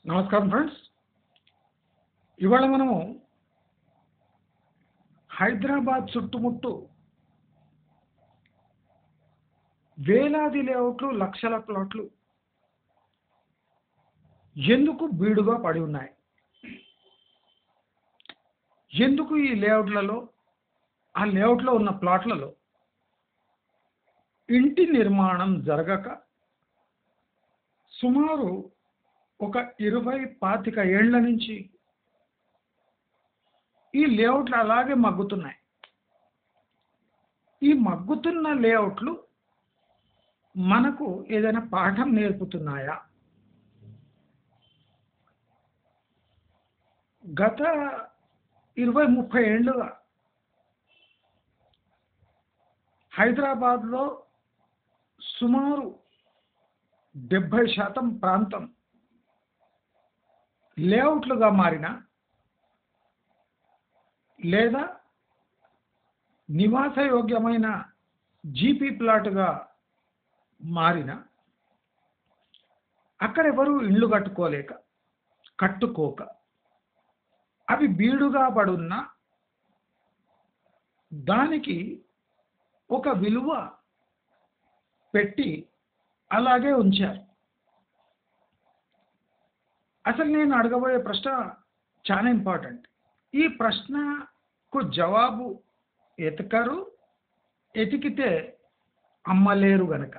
నమస్కారం ఫ్రెండ్స్. ఇవాళ మనము హైదరాబాద్ చుట్టుముట్టు వేలాది లేఅవుట్లు, లక్షల ప్లాట్లు ఎందుకు బీడుగా పడి ఉన్నాయి? ఎందుకు ఈ లేఅవుట్లలో, ఆ లేఅవుట్లో ఉన్న ప్లాట్లలో ఇంటి నిర్మాణం జరగక సుమారు ఒక 20-25 ఏళ్ల నుంచి ఈ లేఅవుట్లు అలాగే మగ్గుతున్నాయి. ఈ మగ్గుతున్న లేఅవుట్లు మనకు ఏదైనా పాఠం నేర్పుతున్నాయా? గత 20-30 ఏళ్లుగా హైదరాబాద్లో సుమారు 70% ప్రాంతం లేఅవుట్లుగా మారిన లేదా నివాసయోగ్యమైన జీపీ ప్లాట్గా మారిన అక్కడెవరూ ఇళ్ళు కట్టుకోక అవి బీడుగా పడున్న దానికి ఒక విలువ పెట్టి అలాగే ఉంచారు. అసలు నేను అడగబోయే ప్రశ్న చాలా ఇంపార్టెంట్. ఈ ప్రశ్నకు జవాబు ఎతికితే అమ్మలేరు గనక.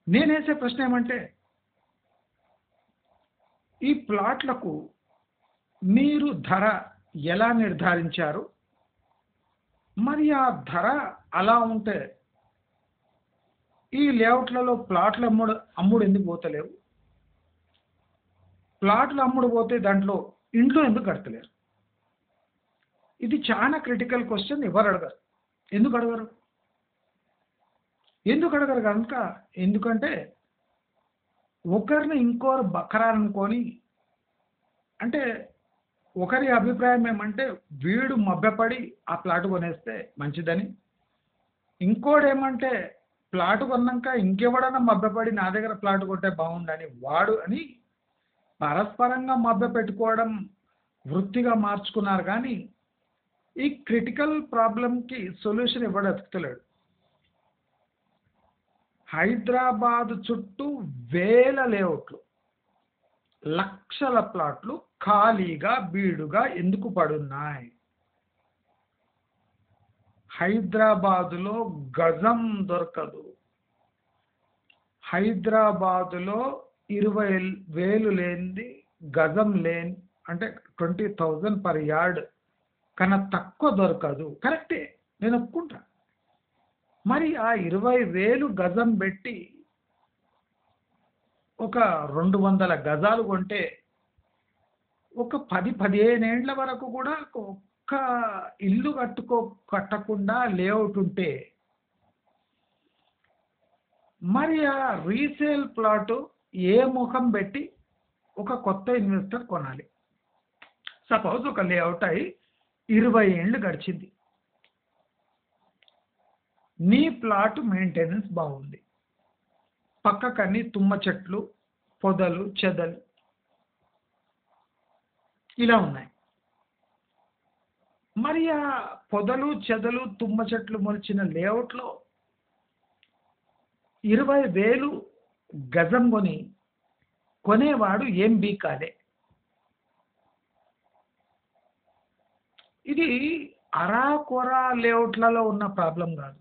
నేనేసే ప్రశ్న ఏమంటే, ఈ ప్లాట్లకు మీరు ధర ఎలా నిర్ధారించారు? మరి ఆ ధర అలా ఉంటే ఈ లేఅవుట్లలో ప్లాట్లు అమ్ముడు ఎందుకు పోతలేవు? ప్లాట్లు అమ్ముడు పోతే దాంట్లో ఇంట్లో ఎందుకు కడతలేరు? ఇది చాలా క్రిటికల్ క్వశ్చన్. ఎవరు అడగరు. ఎందుకు అడగరు కనుక, ఎందుకంటే ఒకరిని ఇంకోరు బకరాలనుకొని, అంటే ఒకరి అభిప్రాయం ఏమంటే వీడు మభ్యపడి ఆ ప్లాట్ కొనేస్తే మంచిదని, ఇంకోడేమంటే ప్లాట్ కొన్నాక ఇంకెవడన్నా మభ్యపడి నా దగ్గర ప్లాట్ కొంటే బాగుండని వాడు అని పరస్పరంగా మభ్య పెట్టుకోవడం వృత్తిగా మార్చుకున్నారు. కానీ ఈ క్రిటికల్ ప్రాబ్లంకి సొల్యూషన్ ఎవడు ఎతుకుతలేడు. హైదరాబాద్ చుట్టూ వేల లేఅవుట్లు, లక్షల ప్లాట్లు ఖాళీగా బీడుగా ఎందుకు పడున్నాయి? హైదరాబాదులో గజం దొరకదు. హైదరాబాదులో 20,000 లేనిది గజం లేని, అంటే 20,000 per yard కన్నా తక్కువ దొరకదు. కరెక్టే, నేను ఒప్పుకుంటా. మరి ఆ 20,000 గజం పెట్టి ఒక 200 గజాలు కొంటే ఒక 10-15 ఏళ్ల వరకు కూడా ఒక్క ఇల్లు కట్టకుండా లేఅవుట్ ఉంటే, మరి ఆ రీసేల్ ప్లాట్ ఏ ముఖం పెట్టి ఒక కొత్త ఇన్వెస్టర్ కొనాలి? సపోజ్ ఒక లేఅవుట్ అయి 20 ఏళ్ళు గడిచింది. నీ ప్లాట్ మెయింటెనెన్స్ బాగుంది, పక్కకన్నీ తుమ్మ చెట్లు, పొదలు, చెదలు ఇలా ఉన్నాయి. మరి ఆ పొదలు, చెదలు, తుమ్మ చెట్లు మొలిచిన లేఅవుట్లో 20,000 గజం కొనేవాడు ఏం బీకాలే? ఇది అరాకొరా లేఅవుట్లలో ఉన్న ప్రాబ్లం కాదు.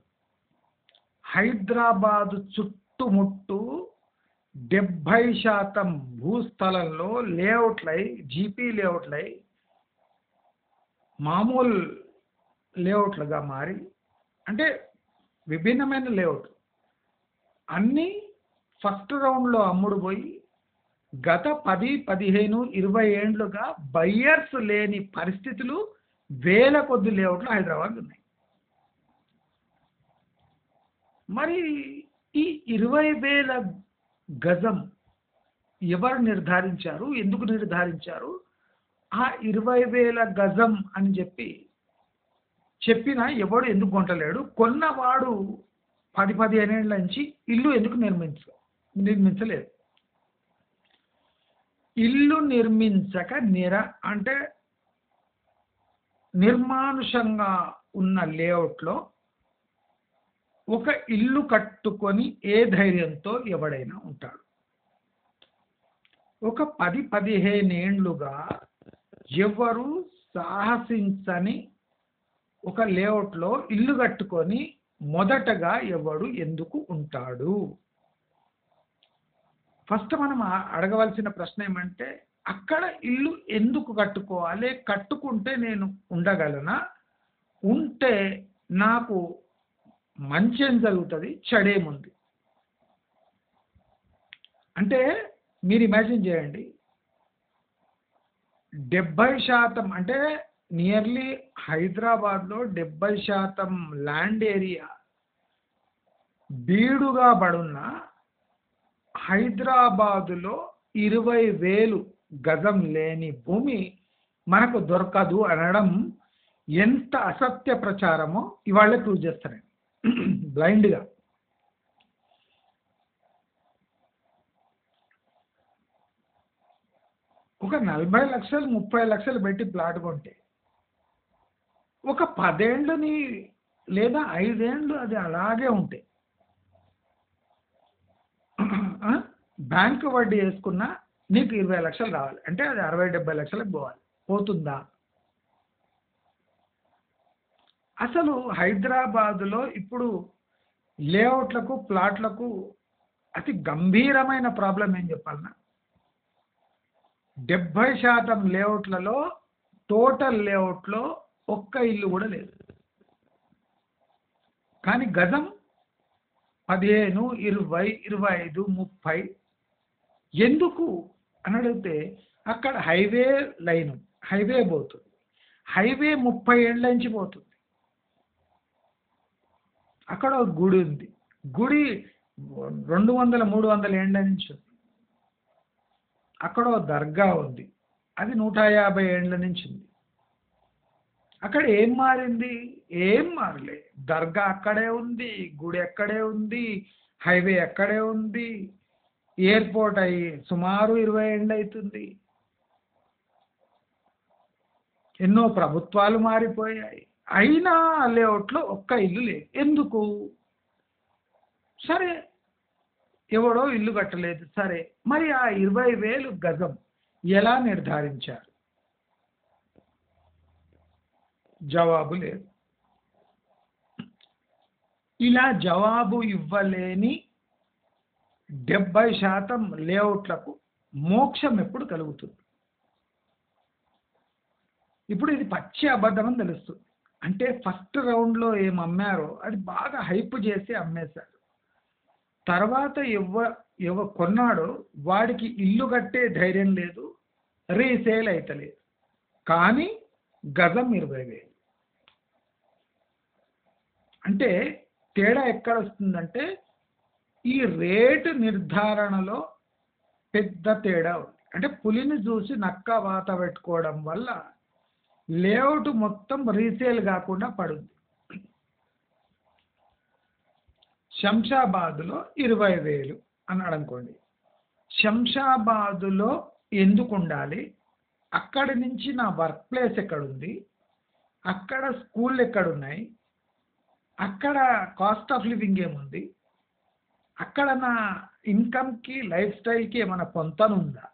హైదరాబాద్ చుట్టుముట్టు 70% భూస్థలంలో లేఅవుట్లై, జీపీ లేఅవుట్లై మామూలు లేఅవుట్లుగా మారి, అంటే విభిన్నమైన లేఅవుట్ అన్నీ ఫస్ట్ రౌండ్లో అమ్ముడు పోయి గత 10-15-20 ఏండ్లుగా బయ్యర్స్ లేని పరిస్థితులు వేల కొద్ది లేఅవుట్లు హైదరాబాద్ ఉన్నాయి. మరి ఈ 20,000 గజం ఎవరు నిర్ధారించారు? ఎందుకు నిర్ధారించారు? ఆ 20,000 గజం అని చెప్పినా ఎవడు ఎందుకు కొంటలేడు? కొన్నవాడు 10-15 ఏళ్ళ నుంచి ఇల్లు ఎందుకు నిర్మించలేదు? ఇల్లు నిర్మించక అంటే నిర్మానుషంగా ఉన్న లేఅవుట్లో ఒక ఇల్లు కట్టుకొని ఏ ధైర్యంతో ఎవడైనా ఉంటాడు? ఒక 10-15 ఏండ్లుగా ఎవరు సాహసించని ఒక లేఅవుట్లో ఇల్లు కట్టుకొని మొదటగా ఎవడు ఎందుకు ఉంటాడు? ఫస్ట్ మనం అడగవలసిన ప్రశ్న ఏమంటే, అక్కడ ఇల్లు ఎందుకు కట్టుకోవాలి? కట్టుకుంటే నేను ఉండగలనా? ఉంటే నాకు మంచేం జరుగుతుంది, చెడేముంది? అంటే మీరు ఇమాజిన్ చేయండి, 70% అంటే నియర్లీ హైదరాబాద్లో 70% ల్యాండ్ ఏరియా బీడుగా పడున్న హైదరాబాదులో 20,000 గజం లేని భూమి మనకు దొరకదు అనడం ఎంత అసత్య ప్రచారమో ఇవాళ ప్రూవ్ చేస్తారండి బ్లైండ్గా. ఒక 40 లక్షలు 30 లక్షలు పెట్టి ప్లాట్ కొంటే ఒక 10 ఏండ్లని లేదా 5 ఏండ్లు అది అలాగే ఉంటాయి. బ్యాంకు వడ్డీ వేసుకున్నా నీకు 20 లక్షలు రావాలి అంటే అది 60-70 లక్షలకు పోవాలి. పోతుందా? అసలు హైదరాబాదులో ఇప్పుడు లేఅవుట్లకు ప్లాట్లకు అతి గంభీరమైన ప్రాబ్లం ఏం చెప్పాలన్నా, 70% లేఅవుట్లలో టోటల్ లేఅవుట్లో ఒక్క ఇల్లు కూడా లేదు. కానీ గజం 15, 20, 25, 30 ఎందుకు అని అడిగితే అక్కడ హైవే లైన్ హైవే పోతుంది. హైవే 30 ఏళ్ళ నుంచి పోతుంది. అక్కడ ఒక గుడి ఉంది. గుడి 200-300 ఏళ్ళ నుంచి ఉంది. అక్కడ ఒక దర్గా ఉంది. అది 150 ఏళ్ళ నుంచి ఉంది. అక్కడ ఏం మారింది? ఏం మారలే. దర్గా అక్కడే ఉంది, గుడి అక్కడే ఉంది, హైవే అక్కడే ఉంది, ఎయిర్పోర్ట్ అయ్యి సుమారు 20 ఏళ్ళు అవుతుంది. ఎన్నో ప్రభుత్వాలు మారిపోయాయి. అయినా లేఅవుట్లో ఒక్క ఇల్లు లేదు. ఎందుకు? సరే, ఎవడో ఇల్లు కట్టలేదు. సరే, మరి ఆ 20,000 గజం ఎలా నిర్ధారించారు? జవాబు లేదు. ఇలా జవాబు ఇవ్వలేని 70% లేఅవుట్లకు మోక్షం ఎప్పుడు కలుగుతుంది? ఇప్పుడు ఇది పచ్చి అబద్ధం అని తెలుస్తుంది. అంటే ఫస్ట్ రౌండ్లో ఏం అమ్మారో అది బాగా హైప్ చేసి అమ్మేశారు. తర్వాత కొన్నాడో వాడికి ఇల్లు కట్టే ధైర్యం లేదు, రీసేల్ అయితలేదు. కానీ గజం 20,000. అంటే తేడా ఎక్కడ వస్తుందంటే ఈ రేటు నిర్ధారణలో పెద్ద తేడా ఉంది. అంటే పులిని చూసి నక్క వాత పెట్టుకోవడం వల్ల లేఅవుట్ మొత్తం రీసేల్ కాకుండా పడుంది. శంషాబాద్లో 20,000 అన్నాడు అనుకోండి. శంషాబాదులో ఎందుకు ఉండాలి? అక్కడి నుంచి నా వర్క్ ప్లేస్ ఎక్కడుంది, అక్కడ స్కూల్ ఎక్కడున్నాయి, అక్కడ కాస్ట్ ఆఫ్ లివింగ్ ఏముంది, అక్కడ నా ఇన్కమ్కి లైఫ్ స్టైల్కి ఏమైనా పొంతన ఉందా?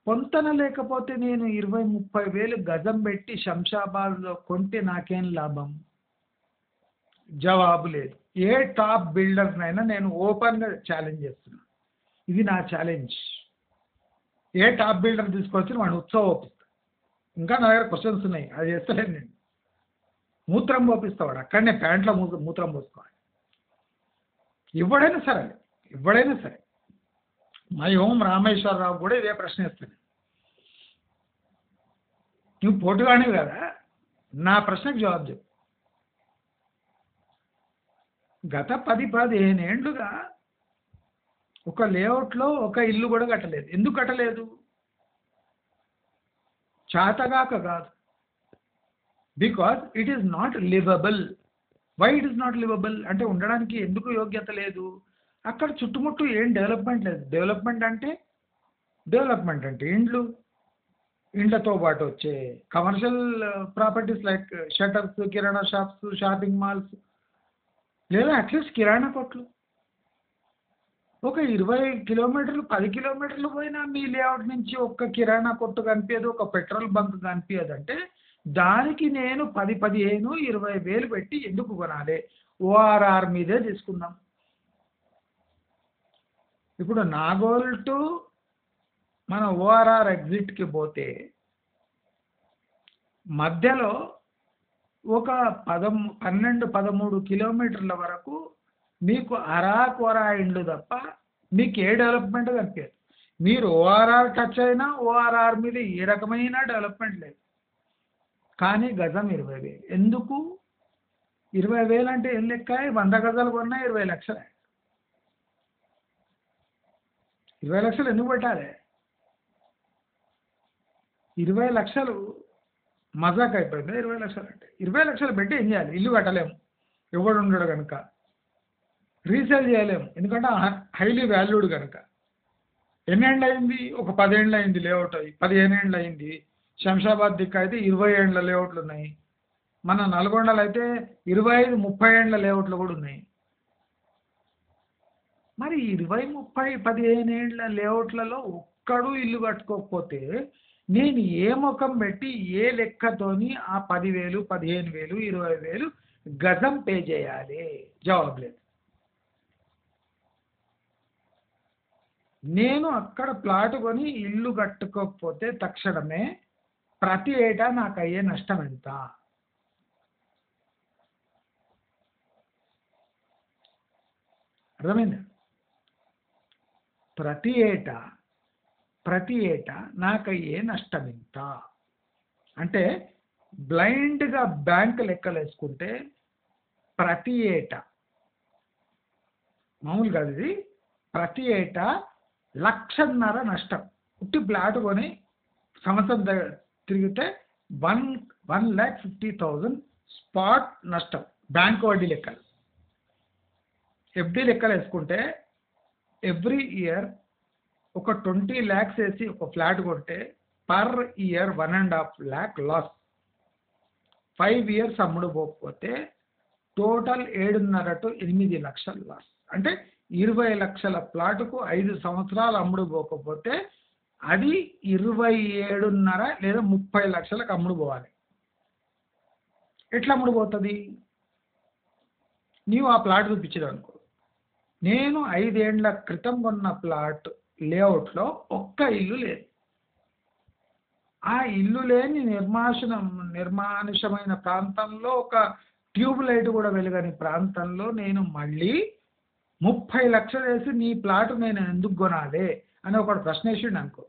పొంతన లేకపోతే నేను 20-30 వేలు గజం పెట్టి శంషాబాద్లో కొంటే నాకేం లాభం? జవాబు లేదు. ఏ టాప్ బిల్డర్నైనా నేను ఓపెన్గా ఛాలెంజ్ చేస్తున్నాను. ఇది నా ఛాలెంజ్. ఏ టాప్ బిల్డర్ తీసుకొచ్చి వాడిని ఒప్పిస్తా. ఇంకా నా దగ్గర క్వశ్చన్స్ ఉన్నాయి, అది చేస్తలేను నేను. మూత్రం పోపిస్తావాడు అక్కడనే ప్యాంట్లో మూత్రం పోసుకోవాలి. ఎవడైనా సరే మై హోమ్ రామేశ్వరరావు కూడా ఇదే ప్రశ్న ఇస్తాను. నువ్వు పోటుగానివి కదా, నా ప్రశ్నకు జవాబు చెప్పు. గత 10-15 ఏండ్లుగా ఒక లేఅవుట్లో ఒక ఇల్లు కూడా కట్టలేదు. ఎందుకు కట్టలేదు? చాతగాక కాదు. Because it is not livable. Why it is not livable అంటే ఉండడానికి ఎందుకు యోగ్యత లేదు? అక్కడ చుట్టుముట్టు ఏం డెవలప్మెంట్ లేదు. డెవలప్మెంట్ అంటే డెవలప్మెంట్ అంటే ఇండ్లు, ఇండ్లతో పాటు వచ్చే కమర్షియల్ ప్రాపర్టీస్ లైక్ షటర్స్, కిరాణా షాప్స్, షాపింగ్ మాల్స్, లేదా అట్లీస్ట్ కిరాణా కొట్లు. ఒక 20 కిలోమీటర్లు, 10 కిలోమీటర్లు పోయినా మీ లేఅవుట్ నుంచి ఒక్క కిరాణా కొట్టు కనిపించదు, ఒక పెట్రోల్ బంక్ కనిపించదు. అంటే దానికి నేను 10, 15, 20,000 పెట్టి ఎందుకు కొనాలి? ఓఆర్ఆర్ మీదే తీసుకుందాం. ఇప్పుడు నాగోల్ టు మన ఓఆర్ఆర్ ఎగ్జిట్కి పోతే మధ్యలో ఒక 12, 13 కిలోమీటర్ల వరకు మీకు అరాకొరా ఇండ్లు తప్ప మీకు ఏ డెవలప్మెంట్ కనిపించదు. మీరు ఓఆర్ఆర్ టచ్ అయినా ఓఆర్ఆర్ మీద ఏ రకమైన డెవలప్మెంట్ లేదు. కానీ గజం 20,000. ఎందుకు 20,000 అంటే ఏం లెక్క? 100 గజాలు కొన్నా 20 లక్షలే. 20 లక్షలు ఎందుకు పెట్టాలి? 20 లక్షలు మజాక్ అయిపోయింది. 20 లక్షలు అంటే 20 లక్షలు పెట్టి ఏం చేయాలి? ఇల్లు కట్టలేము, ఎవడు ఉండడు కనుక. రీసేల్ చేయలేము, ఎందుకంటే హైలీ వాల్యూడ్ కనుక. ఎన్ని ఏండ్లు అయింది? ఒక 10 ఏండ్లు అయింది లేఅవుట్ అయ్యి, 15 ఏండ్లు అయింది. శంషాబాద్ దిక్కు అయితే 20 ఏండ్ల లేఅవుట్లు ఉన్నాయి. మన నల్గొండలో అయితే 25, 30 ఏండ్ల లేఅవుట్లు కూడా ఉన్నాయి. మరి 20, 30, 15 ఏండ్ల లేఅవుట్లలో ఒక్కడు ఇల్లు కట్టుకోకపోతే నేను ఏ ముఖం పెట్టి ఏ లెక్కతోని ఆ 10,000, 15,000, 20,000 గజం పే చేయాలి? జవాబు లేదు. నేను అక్కడ ప్లాట్ కొని ఇల్లు కట్టుకోకపోతే తక్షణమే ప్రతి ఏటా నాకు అయ్యే నష్టం ఎంత? అర్థమైందా? ప్రతి ఏటా నాకు అయ్యే నష్టం ఎంత అంటే బ్లైండ్గా బ్యాంక్ లెక్కలు వేసుకుంటే ప్రతి ఏటా మామూలు కాదు ఇది. ప్రతి ఏటా 1,50,000 నష్టం. ఉట్టి ప్లాట్ కొని సంవత్సరం తిరిగితే 1,50,000 స్పాట్ నష్టం. బ్యాంక్ వడ్డీ లెక్కలు. ఎఫ్డి లెక్కలు వేసుకుంటే ఎవ్రీ ఇయర్ ఒక 20 lakhs వేసి ఒక ఫ్లాట్ కొంటే per year 1.5 lakh loss. 5 years అమ్ముడు పోకపోతే టోటల్ 7.5 to 8 లక్షలు లాస్. అంటే 20 లక్షల ప్లాటుకు 5 సంవత్సరాలు అమ్ముడు పోకపోతే అది 27.5 లేదా 30 లక్షలకు అమ్ముడు పోవాలి. ఎట్లా అమ్ముడు పోతుంది? నీవు ఆ ప్లాట్ చూపించదు అనుకో. నేను 5 ఏండ్ల క్రితం కొన్న ప్లాట్ లేఅవుట్లో ఒక్క ఇల్లు లేదు. ఆ ఇల్లు లేని నిర్మానుషమైన ప్రాంతంలో, ఒక ట్యూబ్ లైట్ కూడా వెలుగని ప్రాంతంలో నేను మళ్ళీ 30 లక్షలు వేసి నీ ప్లాట్ నేను ఎందుకు కొనాలి అని ఒకడు ప్రశ్న వేసిండు అనుకో.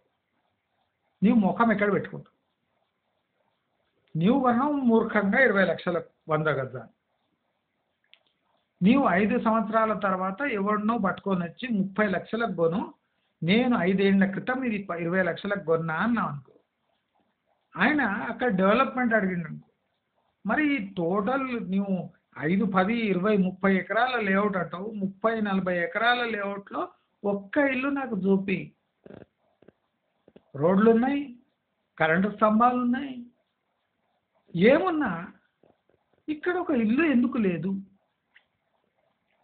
నీవు ముఖం ఎక్కడ పెట్టుకుంటావు? నీవు కొన్నావు మూర్ఖంగా 20 లక్షల 100 గజాలు. నీవు 5 సంవత్సరాల తర్వాత ఎవరినో పట్టుకొని వచ్చి 30 లక్షలకు కొను, నేను 5 ఏండ్ల క్రితం ఇది 20 లక్షలకు కొన్నా అన్నావు అనుకో. ఆయన అక్కడ డెవలప్మెంట్ అడిగిండు అనుకో. మరి టోటల్ నువ్వు 5, 10, 20, 30 ఎకరాల లేఅవుట్ అంటావు. 30, 40 ఎకరాల లేఅవుట్లో ఒక్క ఇల్లు నాకు చూపి. రోడ్లు ఉన్నాయి, కరెంటు స్తంభాలు ఉన్నాయి, ఏమున్నా ఇక్కడ ఒక ఇల్లు ఎందుకు లేదు?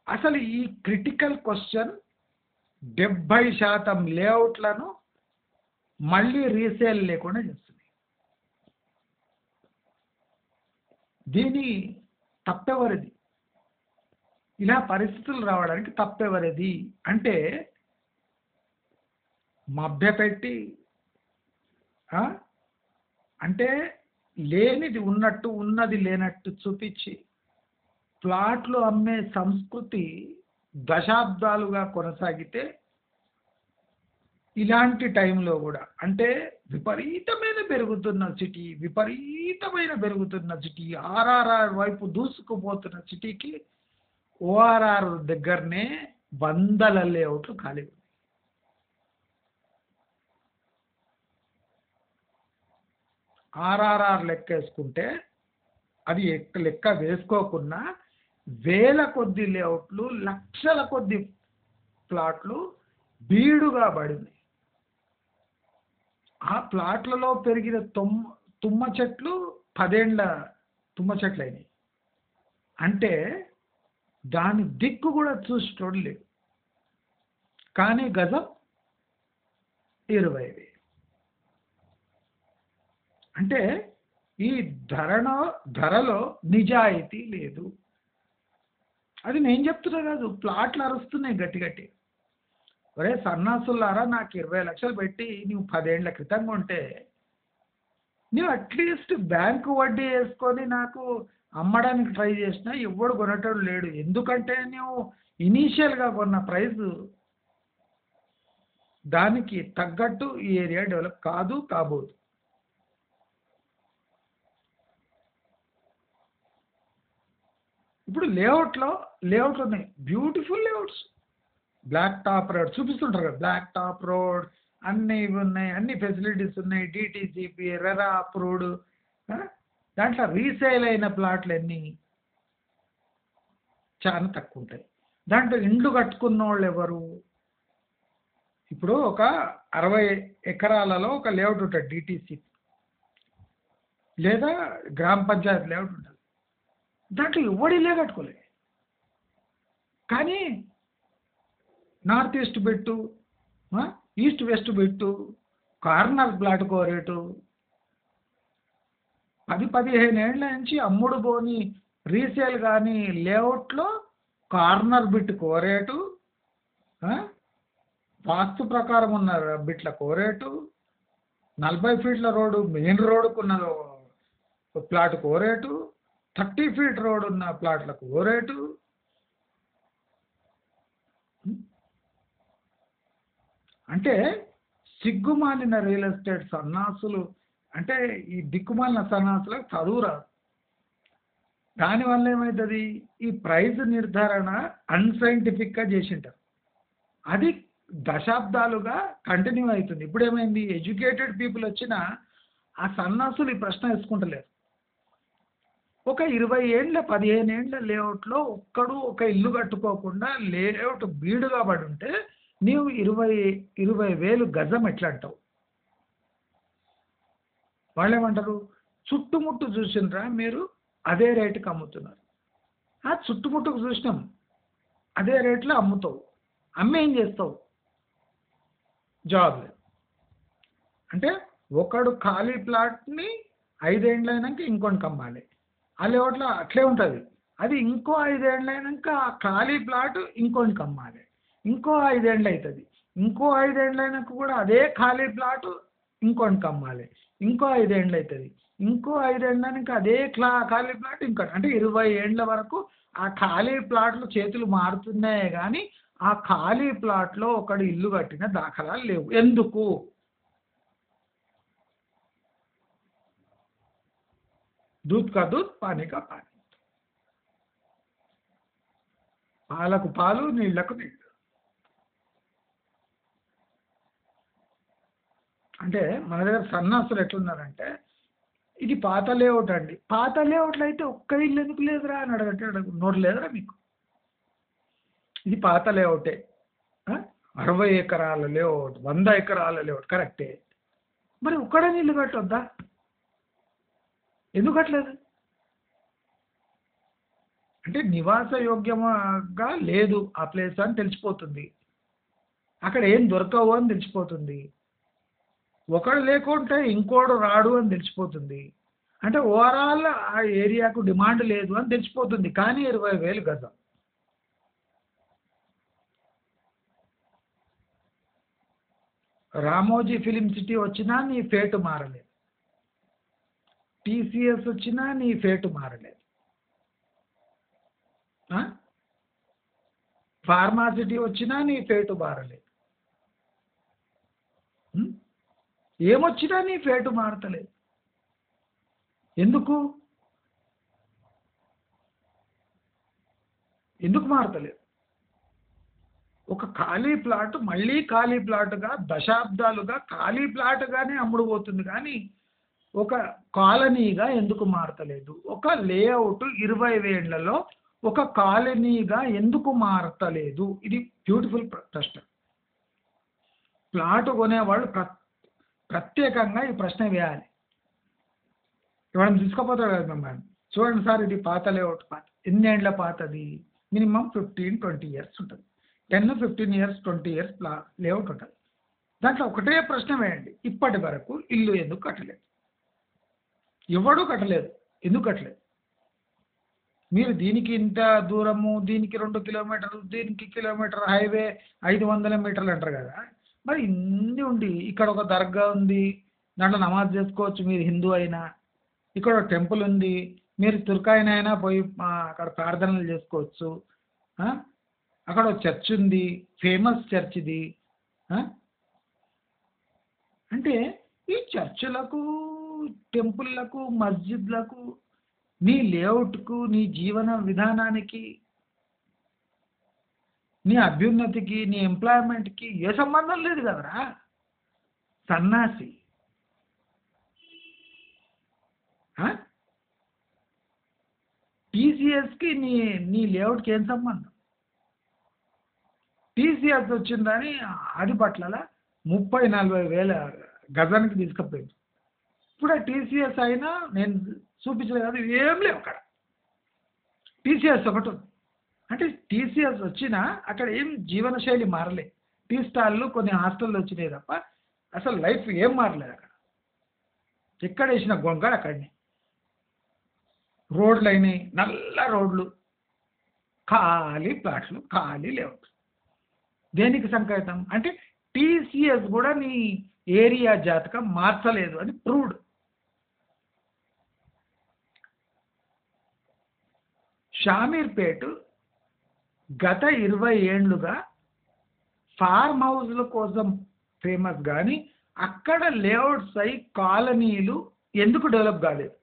అసలు ఈ క్రిటికల్ క్వశ్చన్ 70% లేఅవుట్లను మళ్ళీ రీసేల్ లేకుండా చేస్తుంది. దీని తప్పెవరిది? ఇలా పరిస్థితులు రావడానికి తప్పెవరిది అంటే మభ్యపెట్టి, అంటే లేనిది ఉన్నట్టు, ఉన్నది లేనట్టు చూపించి ప్లాట్లు అమ్మే సంస్కృతి దశాబ్దాలుగా కొనసాగితే ఇలాంటి టైంలో కూడా, అంటే విపరీతమైన పెరుగుతున్న సిటీ, ఆర్ఆర్ఆర్ వైపు దూసుకుపోతున్న సిటీకి ఓఆర్ఆర్ దగ్గరనే 100 లేఅవుట్లు ఖాళీ ఉన్నాయి. ఆర్ఆర్ఆర్ లెక్క వేసుకుంటే అది లెక్క వేసుకోకున్నా వేల కొద్ది లేఅవుట్లు, లక్షల కొద్ది ప్లాట్లు బీడుగా పడింది. ఆ ప్లాట్లలో పెరిగిన తుమ్మ చెట్లు 10 ఏళ్ల తుమ్మ చెట్లు అయినాయి. అంటే దాని దిక్కు కూడా చూసేటోడు లేడు. కానీ గజం 20,000. అంటే ఈ ధరలో నిజాయితీ లేదు. అది నేను చెప్తున్నా కాదు, ప్లాట్లు అరుస్తున్నాయి గట్టి గట్టి. ఒరే సన్నాసులారా, నాకు 20 లక్షలు పెట్టి నువ్వు 10 ఏళ్ల క్రితం కొంటే నువ్వు అట్లీస్ట్ బ్యాంకు వడ్డీ వేసుకొని నాకు అమ్మడానికి ట్రై చేసినా ఎవడు కొనేటోడు లేడు. ఎందుకంటే నువ్వు ఇనీషియల్గా కొన్న ప్రైస్ దానికి తగ్గట్టు ఈ ఏరియా డెవలప్ కాదు, కాబోదు. ఇప్పుడు లేఅవుట్లు ఉన్నాయి, beautiful layouts. Black top road చూపిస్తుంటారు కదా, బ్లాక్ టాప్ రోడ్ అన్నీ ఇవి ఉన్నాయి, అన్ని ఫెసిలిటీస్ ఉన్నాయి, డిటీసీపీ రెరా అప్రూవ్డ్. దాంట్లో రీసేల్ అయిన ప్లాట్లు అన్నీ చాలా తక్కువ ఉంటాయి. దాంట్లో ఇండ్లు కట్టుకున్న వాళ్ళు ఎవరు? ఇప్పుడు ఒక 60 ఎకరాలలో ఒక లేఅవుట్ ఉంటుంది, డిటీసీ లేదా గ్రామ పంచాయతీ లేఅవుట్ ఉంటుంది. దాంట్లో ఎవడు ఇల్లే కట్టుకోలే. కానీ నార్త్ ఈస్ట్ పెట్టు, ఈస్ట్ వెస్ట్ పెట్టు, కార్నర్ ప్లాట్కో రేటు, 10-15 ఏళ్ల నుంచి అమ్ముడు పోని రీసేల్ కానీ లేఅవుట్లో కార్నర్ బిట్ కోరేటు, వాస్తు ప్రకారం ఉన్న బిట్ల కోరేటు, 40 ఫీట్ల రోడ్డు మెయిన్ రోడ్డుకున్న ప్లాట్ కోరేటు, 30 ఫీట్ రోడ్ ఉన్న ప్లాట్లకు ఓరేటు. అంటే సిగ్గుమాలిన రియల్ ఎస్టేట్ సన్నాసులు, అంటే ఈ దిక్కుమాలిన సన్నాసులకు చదువు రాదు. దానివల్ల ఏమవుతుంది, ఈ ప్రైజ్ నిర్ధారణ అన్సైంటిఫిక్గా చేసింటారు. అది దశాబ్దాలుగా కంటిన్యూ అవుతుంది. ఇప్పుడు ఏమైంది, ఎడ్యుకేటెడ్ పీపుల్ వచ్చినా ఆ సన్నాసులు ఈ ప్రశ్న వేసుకుంటలేరు. ఒక 20 ఏళ్ళ 15 ఏళ్ళ లేఅవుట్లో ఒక్కడు ఒక ఇల్లు కట్టుకోకుండా లేఅవుట్ బీడుగా పడి ఉంటే నీవు 20,000 గజం ఎట్లా అంటావు? వాళ్ళు ఏమంటారు, చుట్టుముట్టు చూసినరా మీరు, అదే రేటుకి అమ్ముతున్నారు. ఆ చుట్టుముట్టుకు చూసినాం, అదే రేట్లో అమ్ముతావు. అమ్మే ఏం చేస్తావు? జాబ్ లేదు. అంటే ఒకడు ఖాళీ ప్లాట్ని 5 ఏళ్ళు అయినాక ఇంకొనికి అమ్మాలి. ఆ లేఅవుట్లో అట్లే ఉంటుంది. అది ఇంకో 5 ఏళ్ళు అయినాక ఆ ఖాళీ ప్లాట్ ఇంకొనికి అమ్మాలి. ఇంకో 5 ఏళ్ళు అవుతుంది. ఇంకో 5 ఏళ్ళు అయినాక కూడా అదే ఖాళీ ప్లాట్ ఇంకొనికి అమ్మాలి. ఇంకో 5 ఏళ్ళు అవుతుంది. ఇంకో 5 ఏళ్ళు అయినాక అదే ఖాళీ ప్లాట్ ఇంకోటి. అంటే 20 ఏళ్ళ వరకు ఆ ఖాళీ ప్లాట్లు చేతులు మారుతున్నాయే కానీ ఆ ఖాళీ ప్లాట్లో ఒకడు ఇల్లు కట్టిన దాఖలాలు లేవు. ఎందుకు? दूध का दूध पानी का पानी, పాలకు పాలు నీళ్లకు నీళ్లు. అంటే మన దగ్గర సన్నాసులు ఎట్లున్నారంటే, ఇది పాత లేఅవుట్ అండి, పాత లేఅవుట్లు అయితే ఒక్క ఇల్లు ఎందుకు లేదురా అని అడగట్టు నోరు లేదురా మీకు? ఇది పాత లేఅవుటే, 60 ఎకరాల లేఅవుట్, 100 ఎకరాల లేఅవుట్ కరెక్టే. మరి ఒక్కడే ఇల్లు కట్టొద్దా? ఎందుకు కట్టలేదు? అంటే నివాస యోగ్యంగా లేదు ఆ ప్లేస్ అని తెలిసిపోతుంది. అక్కడ ఏం దొరకవు అని తెలిసిపోతుంది. ఒకడు లేకుంటే ఇంకోడు రాడు అని తెలిసిపోతుంది. అంటే ఓవరాల్ ఆ ఏరియాకు డిమాండ్ లేదు అని తెలిసిపోతుంది. కానీ 20,000 గజం. రామోజీ ఫిలిం సిటీ వచ్చినా నీ ఫేటు మారలేదు, టీసీఎస్ వచ్చినా నీ ఫేటు మారలేదు, ఫార్మాసిటీ వచ్చినా నీ ఫేటు మారలేదు, ఏమొచ్చినా నీ ఫేటు మారతలేదు. ఎందుకు మారతలేదు? ఒక ఖాళీ ప్లాట్ మళ్ళీ ఖాళీ ప్లాట్గా దశాబ్దాలుగా ఖాళీ ప్లాట్గానే అమ్ముడు పోతుంది. కానీ ఒక కాలనీగా ఎందుకు మారతలేదు? ఒక లేఅవుట్ 20 ఏళ్లలో ఒక కాలనీగా ఎందుకు మారతలేదు? ఇది బ్యూటిఫుల్ ప్రశ్న. ప్లాట్ కొనేవాళ్ళు ప్రత్యేకంగా ఈ ప్రశ్న వేయాలి. ఎవరైనా తీసుకుపోతాడు కదా మిమ్మల్ని, చూడండి సార్ ఇది పాత లేఅవుట్, పాత ఎన్ని ఏండ్ల పాతది, మినిమం 15-20 ఇయర్స్ ఉంటుంది. 10-15 ఇయర్స్ 20 ఇయర్స్ లేఅవుట్ ఉంటుంది. దాంట్లో ఒకటే ప్రశ్న వేయండి, ఇప్పటి వరకు ఇల్లు ఎందుకు కట్టలేదు? ఎవడూ కట్టలేదు. ఎందుకు కట్టలేదు? మీరు దీనికి ఇంత దూరము, దీనికి 2 కిలోమీటర్లు, దీనికి కిలోమీటర్ హైవే 500 మీటర్లు అంటారు కదా. మరి ఇన్ని ఉండి ఇక్కడ ఒక దర్గా ఉంది, దాంట్లో నమాజ్ చేసుకోవచ్చు మీరు హిందూ అయినా. ఇక్కడ ఒక టెంపుల్ ఉంది, మీరు తుర్కాయిన అయినా పోయి అక్కడ ప్రార్థనలు చేసుకోవచ్చు. అక్కడ ఒక చర్చ్ ఉంది, ఫేమస్ చర్చ్ ఇది. అంటే ఈ చర్చిలకు, టెంపుల్లకు, మస్జిద్లకు, నీ లేఅవుట్కు, నీ జీవన విధానానికి, నీ అభ్యున్నతికి, నీ ఎంప్లాయ్మెంట్కి ఏ సంబంధం లేదు కదరా సన్నాసి. టీసీఎస్కి నీ నీ లేఅవుట్కి ఏం సంబంధం? టీసీఎస్ వచ్చిందని ఆదిపట్ల 30-40 వేల గజానికి తీసుకుపోయింది. ఇప్పుడు ఆ టీసీఎస్ అయినా నేను చూపించలేదు కాదు, ఏం లేవు అక్కడ. టీసీఎస్ ఒకటి ఉంది. అంటే టీసీఎస్ వచ్చినా అక్కడ ఏం జీవనశైలి మారలే. టీ స్టాళ్ళు, కొన్ని హాస్టళ్ళు వచ్చినాయి తప్ప అసలు లైఫ్ ఏం మారలేదు అక్కడ. ఎక్కడ వేసిన గొంగళ అక్కడనే. రోడ్లు అయినాయి, నల్ల రోడ్లు, ఖాళీ ప్లాట్లు, ఖాళీ లేఅవుట్. దేనికి సంకేతం? అంటే టీసీఎస్ కూడా నీ ఏరియా జాతకం మార్చలేదు అని ప్రూవ్డ్. షామీర్పేట గత 20 ఏండ్లుగా ఫార్మ్ హౌస్ల కోసం ఫేమస్, కానీ అక్కడ లేఅవుట్స్ అయి కాలనీలు ఎందుకు డెవలప్ కాలేదు?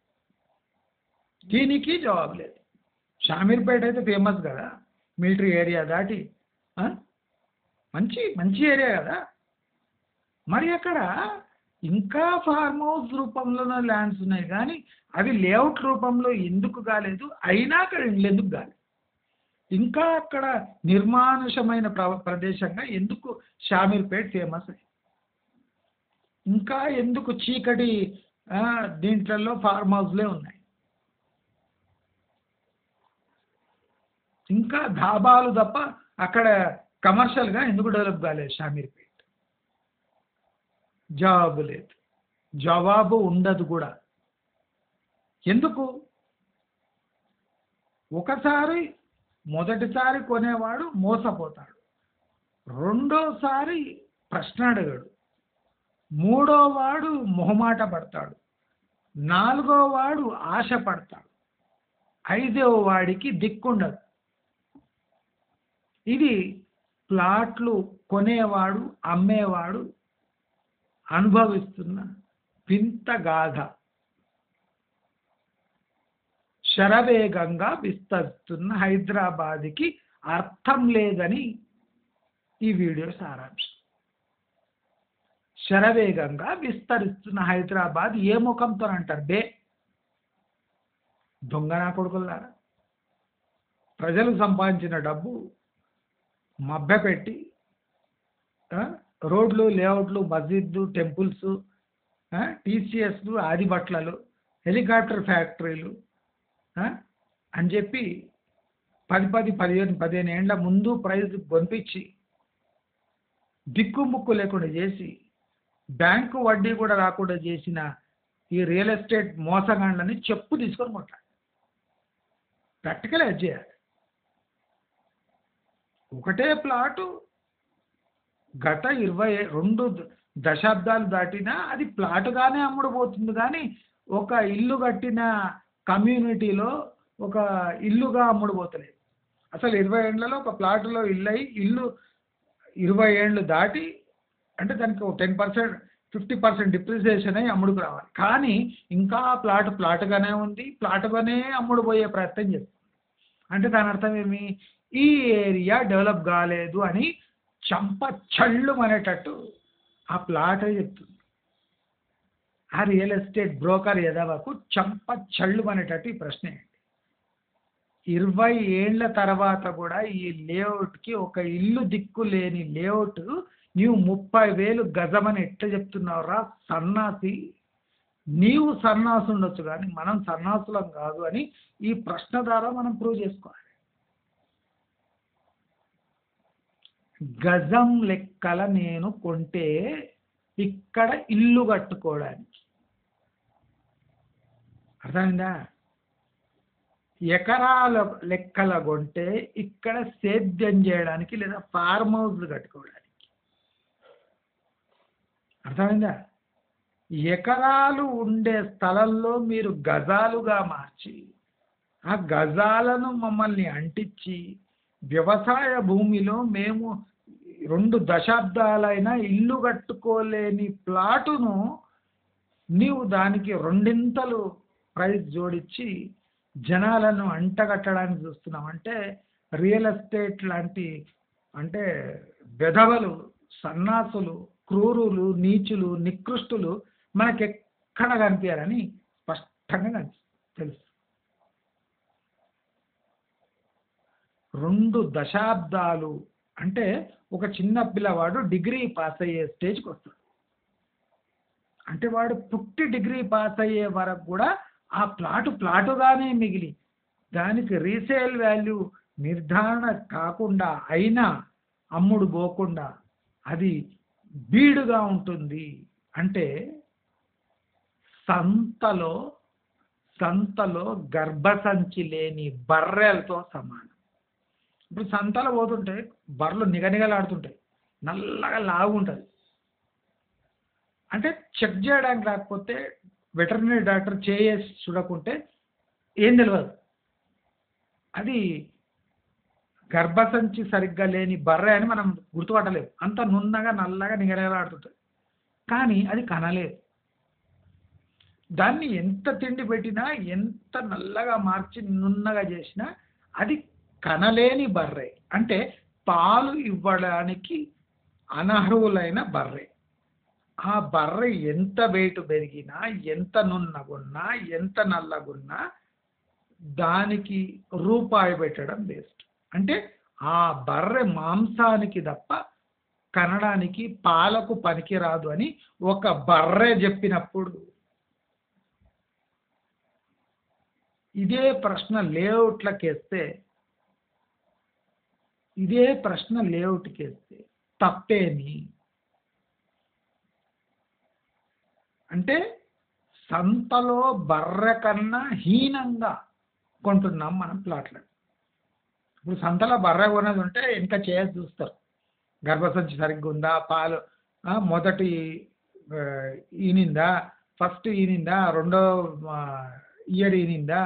దీనికి జవాబు లేదు. షామీర్పేట అయితే ఫేమస్ కదా, మిలిటరీ ఏరియా దాటి మంచి మంచి ఏరియా కదా. మరి అక్కడ ఇంకా ఫార్మ్ హౌస్ రూపంలోనే ల్యాండ్స్ ఉన్నాయి, కానీ అవి లేఅవుట్ రూపంలో ఎందుకు కాలేదు? అయినా అక్కడ ఇండ్లు ఎందుకు కాలేదు? ఇంకా అక్కడ నిర్మానుషమైన ప్రదేశంగా ఎందుకు షామీర్పేట్ ఫేమస్? ఇంకా ఎందుకు చీకటి దీంట్లలో ఫార్మ్ హౌస్లే ఉన్నాయి? ఇంకా ధాబాలు తప్ప అక్కడ కమర్షియల్గా ఎందుకు డెవలప్ కాలేదు షామీర్పేట్? జవాబు లేదు, జవాబు ఉండదు కూడా. ఎందుకు? మొదటిసారి కొనేవాడు మోసపోతాడు, రెండోసారి ప్రశ్న అడగడు, మూడోవాడు మొహమాట పడతాడు, నాలుగోవాడు ఆశ పడతాడు, ఐదవ వాడికి దిక్కుండదు. ఇది ప్లాట్లు కొనేవాడు, అమ్మేవాడు అనుభవిస్తున్న వింత గాథ. శరవేగంగా విస్తరిస్తున్న హైదరాబాద్కి అర్థం లేదని ఈ వీడియో సారాంశం. శరవేగంగా విస్తరిస్తున్న హైదరాబాద్ ఏ ముఖంతో అంటారు బే? దొంగనా కొడుకులారా, ప్రజలు సంపాదించిన డబ్బు మభ్యపెట్టి రోడ్లు, లేఅవుట్లు, మస్జిద్లు, టెంపుల్స్, టీసీఎస్లు, ఆదిబట్లలు, హెలికాప్టర్ ఫ్యాక్టరీలు అని చెప్పి 15 ఏండ్ల ముందు ప్రైజ్ కొనిపించి దిక్కుముక్కు లేకుండా చేసి బ్యాంకు వడ్డీ కూడా రాకుండా చేసిన ఈ రియల్ ఎస్టేట్ మోసగాళ్ళని చెప్పు తీసుకొని కొట్టాలి. ప్రాక్టికల్ అది చేయాలి. ఒకటే ప్లాటు గత 22 దశాబ్దాలు దాటినా అది ప్లాటుగానే అమ్ముడుపోతుంది, కానీ ఒక ఇల్లు కట్టిన కమ్యూనిటీలో ఒక ఇల్లుగా అమ్ముడుపోతలేదు. అసలు 20 ఏండ్లలో ఒక ప్లాటులో ఇల్లు 20 ఏండ్లు దాటి అంటే దానికి 10%, 50% డిప్రిసియేషన్ అయ్యి అమ్ముడుకు రావాలి. కానీ ఇంకా ప్లాటుగానే ఉంది, ప్లాటుగానే అమ్ముడుపోయే ప్రయత్నం చేస్తుంది. అంటే దాని అర్థం ఏమి? ఈ ఏరియా డెవలప్ కాలేదు అని చంప చళ్ళు అనేటట్టు ఆ ప్లాట్ చెప్తుంది. ఆ రియల్ ఎస్టేట్ బ్రోకర్ ఎదవకు చంప చళ్ళు అనేటట్టు ఈ ప్రశ్న ఏంటి? 20 ఏండ్ల తర్వాత కూడా ఈ లేఅవుట్కి ఒక ఇల్లు దిక్కు లేని లేఅవుట్ నీవు 30,000 గజమని ఎట్లా చెప్తున్నావురా సన్నాసి? నీవు సన్నాసి ఉండొచ్చు కానీ మనం సన్నాసులం కాదు అని ఈ ప్రశ్న ద్వారా మనం ప్రూవ్ చేసుకోవాలి. గజం లెక్కల నేను కొంటే ఇక్కడ ఇల్లు కట్టుకోవడానికి, అర్థమైందా? ఎకరాల లెక్కల కొంటే ఇక్కడ సేద్యం చేయడానికి లేదా ఫార్మ్ హౌస్ కట్టుకోవడానికి, అర్థమైందా? ఎకరాలు ఉండే స్థలంలో మీరు గజాలుగా మార్చి ఆ గజాలను మమ్మల్ని అంటించి వ్యవసాయ భూమిలో మేము 2 దశాబ్దాలైనా ఇల్లు కట్టుకోలేని ప్లాటును నీవు దానికి 2 ప్రైస్ జోడించి జనాలను అంటగట్టడానికి చూస్తున్నాం. అంటే రియల్ ఎస్టేట్ లాంటి అంటే వెధవలు, సన్నాసులు, క్రూరులు, నీచులు, నికృష్టులు మనకెక్కడ కనిపించారని స్పష్టంగా తెలుసు. 2 దశాబ్దాలు అంటే ఒక చిన్న పిల్లవాడు డిగ్రీ పాస్ అయ్యే స్టేజ్కి వస్తాడు. అంటే వాడు పుట్టి డిగ్రీ పాస్ అయ్యే వరకు కూడా ఆ ప్లాటుగానే మిగిలి దానికి రీసేల్ వాల్యూ నిర్ధారణ కాకుండా అయినా అమ్ముడు పోకుండా అది బీడుగా ఉంటుంది. అంటే సంతలో గర్భసంచి లేని బర్రెలతో సమానం. ఇప్పుడు సంతలో పోతుంటే బర్రెలు నిగనిగలాడుతుంటాయి, నల్లగా లాగుంటుంది. అంటే చెక్ చేయడానికి రాకపోతే వెటర్నరీ డాక్టర్ చేసి చూడకుంటే ఏం తెలియదు. అది గర్భసంచి సరిగ్గా లేని బర్రె అని మనం గుర్తుపట్టలేము. అంత నున్నగా నల్లగా నిగనిగలాడుతుంటుంది, కానీ అది కనలేదు. దాన్ని ఎంత తిండి పెట్టినా ఎంత నల్లగా మార్చి నున్నగా చేసినా అది కనలేని బర్రె. అంటే పాలు ఇవ్వడానికి అనర్హులైన బర్రె. ఆ బర్రె ఎంత వెయిట్ పెరిగినా, ఎంత నున్నగున్నా, ఎంత నల్లగున్నా దానికి రూపాయి పెట్టడం వేస్ట్. అంటే ఆ బర్రె మాంసానికి తప్ప కనడానికి పాలకు పనికిరాదు అని ఒక బర్రె చెప్పినప్పుడు ఇదే ప్రశ్న లేఅవుట్కేస్తే తప్పేమి? అంటే సంతలో బర్రె కన్నా హీనంగా కొంటున్నాం మనం ప్లాట్లు. ఇప్పుడు సంతలో బర్రె కొనేది ఉంటే ఇంకా చేసి చూస్తారు, గర్భసంచి సరిగ్గా ఉందా, పాలు మొదటి ఈనిందా, ఫస్ట్ ఈనిందా, రెండో ఇయర్ ఈనిందా,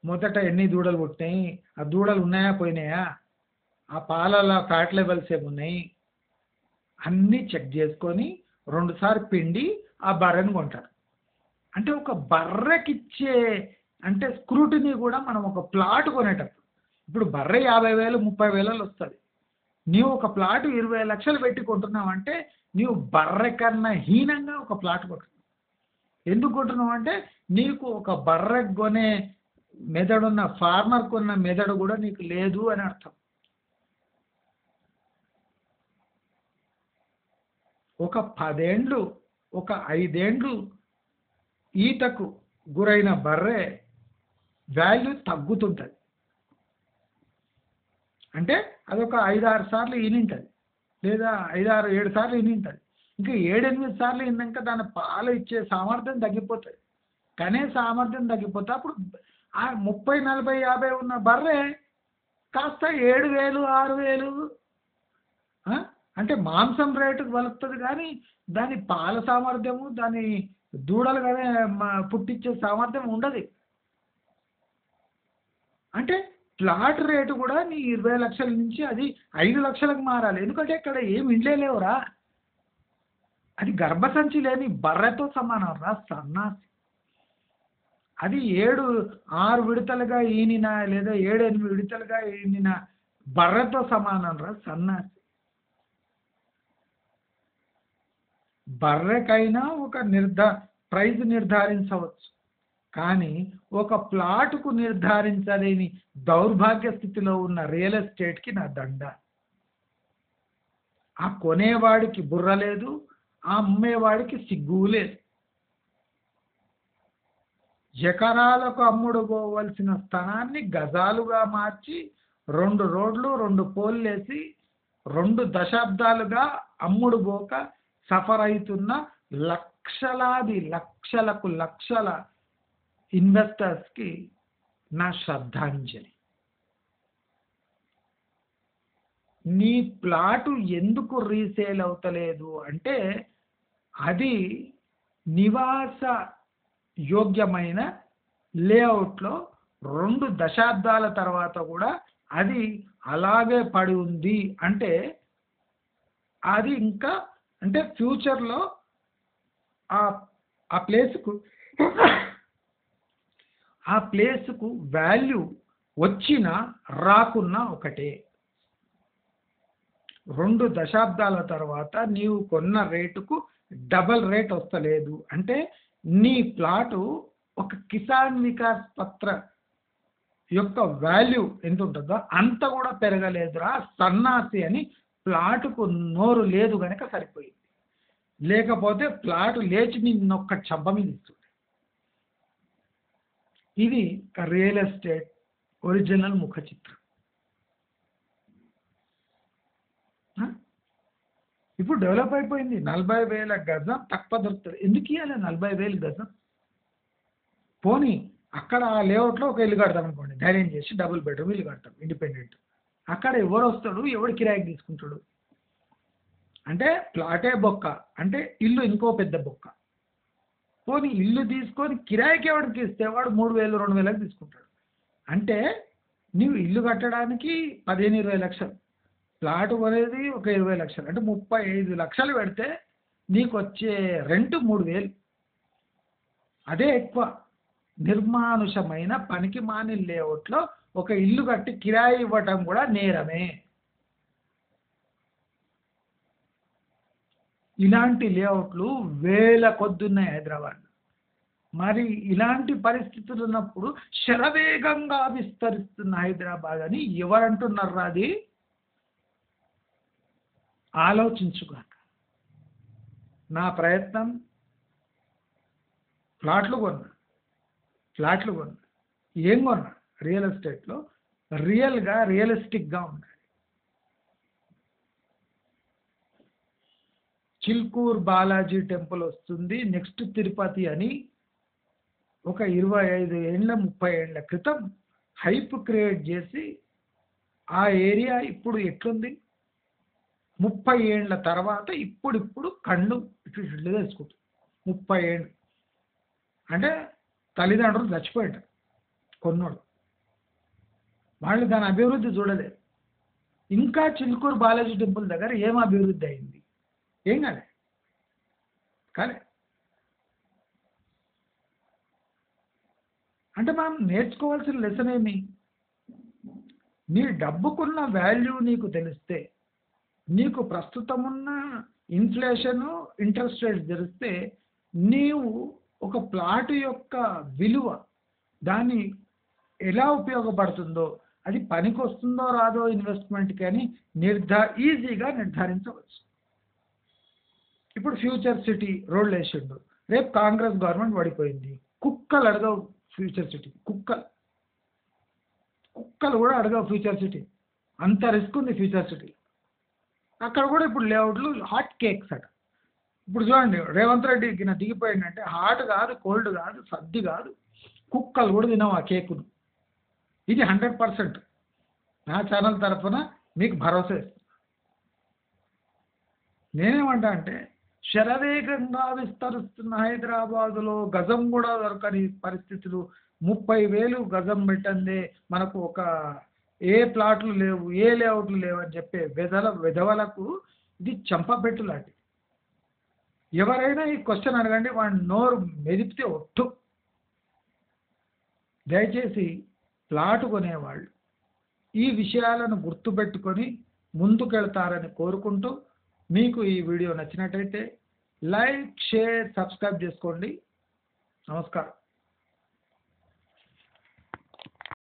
మొదట ఎన్ని దూడలు పుట్టినాయి, ఆ దూడలు ఉన్నాయా పోయినాయా, ఆ పాలలో ఫ్యాట్ లెవెల్స్ ఏమున్నాయి, అన్నీ చెక్ చేసుకొని 2 సార్లు పిండి ఆ బర్రెను కొంటారు. అంటే ఒక బర్రెకిచ్చే అంటే స్క్రూటినీ కూడా మనం ఒక ప్లాట్ కొనేటప్పుడు, ఇప్పుడు బర్రె 50,000 30,000 వస్తుంది, నీవు ఒక ప్లాట్ 20 లక్షలు పెట్టి కొంటున్నావు అంటే నీవు బర్రె కన్నా హీనంగా ఒక ప్లాట్ కొంటున్నావు. ఎందుకు కొంటున్నావు అంటే నీకు ఒక బర్రె కొనే మెదడున్న ఫార్మర్ కొన్న మెదడు కూడా నీకు లేదు అని అర్థం. ఒక 10 ఏండ్లు ఒక 5 ఏండ్లు ఈతకు గురైన బర్రె వాల్యూ తగ్గుతుంటుంది. అంటే అదొక 5-6 సార్లు ఈనింటుంది, లేదా 5-6-7 సార్లు ఈనింటుంది. ఇంకా 7-8 సార్లు ఈనాక దాని పాలు ఇచ్చే సామర్థ్యం తగ్గిపోతుంది. కనే సామర్థ్యం తగ్గిపోతే అప్పుడు ఆ 30-40-50 ఉన్న బర్రె కాస్త 7,000 6,000 అంటే మాంసం రేటుకు వలుస్తుంది, కానీ దాని పాల సామర్థ్యము, దాని దూడలు కానీ పుట్టించే సామర్థ్యం ఉండదు. అంటే ప్లాట్ రేటు కూడా నీ 20 లక్షల నుంచి అది 5 లక్షలకు మారాలి. ఎందుకంటే ఇక్కడ ఏమి ఇండ్లే లేవురా, అది గర్భసంచి లేని బర్రెతో సమానం రా సన్నాసి. అది 6 విడతలుగా ఈనిన లేదా 7-8 విడతలుగా ఈనిన బర్రెతో సమానం రా సన్నాసి. బర్రెకైనా ఒక ప్రైజ్ నిర్ధారించవచ్చు, కానీ ఒక ప్లాటుకు నిర్ధారించలేని దౌర్భాగ్య స్థితిలో ఉన్న రియల్ ఎస్టేట్కి నా దండ. ఆ కొనేవాడికి బుర్ర లేదు, ఆ అమ్మేవాడికి సిగ్గు లేదు. ఎకరాలకు అమ్ముడు పోవలసిన స్థలాన్ని గజాలుగా మార్చి 2 రోడ్లు 2 పోల్లేసి 2 దశాబ్దాలుగా అమ్ముడు పోక సఫర్ అవుతున్న లక్షలాది లక్షలకు లక్షల ఇన్వెస్టర్స్కి నా శ్రద్ధాంజలి. నీ ప్లాటు ఎందుకు రీసేల్ అవుతలేదు అంటే అది నివాస యోగ్యమైన లేఅవుట్లో 2 దశాబ్దాల తర్వాత కూడా అది అలాగే పడి ఉంది అంటే అది ఇంకా అంటే ఫ్యూచర్లో ఆ ఆ ప్లేస్కు ఆ ప్లేస్కు వాల్యూ వచ్చినా రాకున్నా ఒకటే. 2 దశాబ్దాల తర్వాత నీవు కొన్న రేటుకు డబల్ రేట్ వస్తలేదు అంటే నీ ప్లాటు ఒక కిసాన్ వికాస్ పత్ర యొక్క వాల్యూ ఎంత ఉంటుందో అంత కూడా పెరగలేదురా సన్నాసి అని ప్లాటుకు నోరు లేదు కనుక సరిపోయింది. లేకపోతే ప్లాటు లేచి నిన్నొక్క చెంప మీద ఇస్తుంది. ఇది రియల్ ఎస్టేట్ ఒరిజినల్ ముఖ చిత్రం. ఇప్పుడు డెవలప్ అయిపోయింది. 40,000 గజం తక్కువ దొరుకుతుంది. ఎందుకు ఇవ్వాలి 40,000 గజం? పోనీ అక్కడ ఆ లేఅవుట్లో ఒక ఇల్లు కడతాం అనుకోండి, ధైర్యం చేసి డబుల్ బెడ్రూమ్ ఇల్లు కడతాం ఇండిపెండెంట్. అక్కడ ఎవరు వస్తాడు, ఎవడు కిరాయికి తీసుకుంటాడు? అంటే ప్లాటే బొక్క అంటే ఇల్లు ఇంకో పెద్ద బొక్క. పోనీ ఇల్లు తీసుకొని కిరాయికి ఎవరికి ఇస్తే వాడు 3,000 2,000 తీసుకుంటాడు. అంటే నువ్వు ఇల్లు కట్టడానికి 15-20 లక్షలు, ప్లాట్ కొనేది ఒక 20 లక్షలు, అంటే 35 లక్షలు పెడితే నీకు వచ్చే రెంట్ 3,000. అదే ఎక్కువ. నిర్మానుషమైన పనికి మాని లేఅవుట్లో ఒక ఇల్లు కట్టి కిరాయి ఇవ్వటం కూడా నేరమే. ఇలాంటి లేఅవుట్లు వేల కొద్దున్నాయి హైదరాబాద్. మరి ఇలాంటి పరిస్థితులు ఉన్నప్పుడు శరవేగంగా విస్తరిస్తున్న హైదరాబాద్ అని ఎవరంటున్నారు? అది ఆలోచించుగాక. నా ప్రయత్నం ఫ్లాట్లు కొన్నా. ఏం కొన్నా? రియల్ ఎస్టేట్లో రియల్గా రియలిస్టిక్గా ఉండాలి. చిల్కూర్ బాలాజీ టెంపుల్ వస్తుంది నెక్స్ట్ తిరుపతి అని ఒక 25 ఏళ్ళ 30 ఏళ్ళ క్రితం హైప్ క్రియేట్ చేసి ఆ ఏరియా ఇప్పుడు ఎట్లుంది? 30 ఏళ్ళ తర్వాత ఇప్పుడు కళ్ళు ఇటు వేసుకుంటుంది. 30 ఏళ్ళు అంటే తల్లిదండ్రులు చచ్చిపోయారు కొన్నోడు, వాళ్ళు దాని అభివృద్ధి చూడలేదు. ఇంకా చిలుకూరు బాలాజీ టెంపుల్ దగ్గర ఏం అభివృద్ధి అయింది? ఏం కానీ అంటే మనం నేర్చుకోవాల్సిన లెసన్ ఏమి? నీ డబ్బుకున్న వాల్యూ నీకు తెలిస్తే, నీకు ప్రస్తుతం ఉన్న ఇన్ఫ్లేషను ఇంట్రెస్ట్ రేట్ తెలిస్తే నీవు ఒక ప్లాట్ యొక్క విలువ దాన్ని ఎలా ఉపయోగపడుతుందో, అది పనికి వస్తుందో రాదో ఇన్వెస్ట్మెంట్కి అని ఈజీగా నిర్ధారించవచ్చు. ఇప్పుడు ఫ్యూచర్ సిటీ రోడ్లు వేసిండు, రేపు కాంగ్రెస్ గవర్నమెంట్ పడిపోయింది, కుక్కలు అడగవు ఫ్యూచర్ సిటీ. కుక్కలు కూడా అడగవు ఫ్యూచర్ సిటీ. అంత రిస్క్ ఉంది ఫ్యూచర్ సిటీ. అక్కడ కూడా ఇప్పుడు లేఅవుట్లు హాట్ కేక్స్ అట. ఇప్పుడు చూడండి, రేవంత్ రెడ్డి దిగిపోయిందంటే హాట్ కాదు, కోల్డ్ కాదు, సర్ది కాదు, కుక్కలు కూడా తినవు ఆ కేకును. ఇది 100% నా ఛానల్ తరఫున మీకు భరోసా ఇస్తాను. నేనేమంటా అంటే శరవేగంగా విస్తరిస్తున్న హైదరాబాదులో గజం కూడా దొరకని పరిస్థితులు, 30,000 గజం పెట్టందే మనకు ఒక ఏ ప్లాట్లు లేవు, ఏ లేఅవుట్లు లేవు అని చెప్పే విధవలకు ఇది చంపబెట్టు లాంటిది. ఎవరైనా ఈ క్వశ్చన్ అడగండి, వాడి నోరు మెదిపితే ఒట్టు. దయచేసి ప్లాట్ కొనేవాళ్ళు ఈ విషయాలను గుర్తుపెట్టుకొని ముందుకెళ్తారని కోరుకుంటూ, మీకు ఈ వీడియో నచ్చినట్టయితే లైక్, షేర్, సబ్స్క్రైబ్ చేసుకోండి. నమస్కారం.